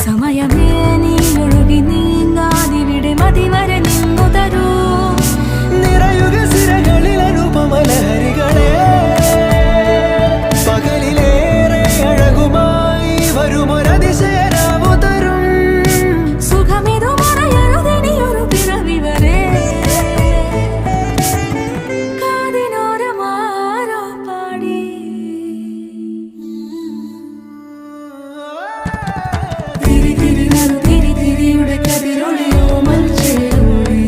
സമയമേ നീ ഒഴുകി നീങ്ങാതിവിടെ മതിവരെ നിന്നു തരൂ. നിറയുക സിരകളിൽ അനുപമലഹരികളെ, പകലിലേറെ അഴകുമായി വരുമൊരതിശയരാവു തരും. സുഖമിതു മറയരുതിനിയൊരു പിറവി വരെ. കാതിനോരമാരോ പാടി തിരി തിരി നറു തിരി തിരിയുടെ കതിരൊളിയോ മൽച്ചേരോടെ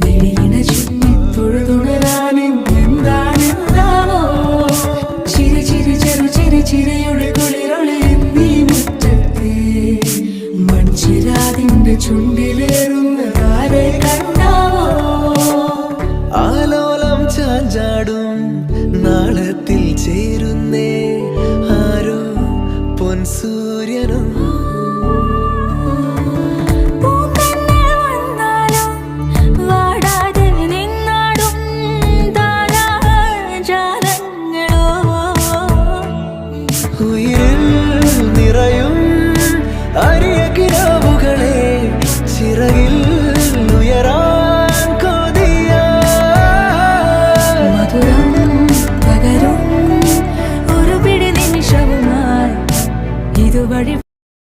മിഴിയിണ ചുറ്റി തൊഴുതുണരാനും എന്താണെന്താവോ. ചിരി ചിരി ചെറു ചിരി ചിരിയുടെ കുളിരൊളി നീ മുറ്റത്തെ മൺചിരാതിന്റെ ചുണ്ടിലേറുന്നതാരെ കണ്ടാവോ. ആലോലം ചാഞ്ചാടും നാളത്തിൽ ചേരുന്നേ ആരോ പൊൻസൂര്യനും.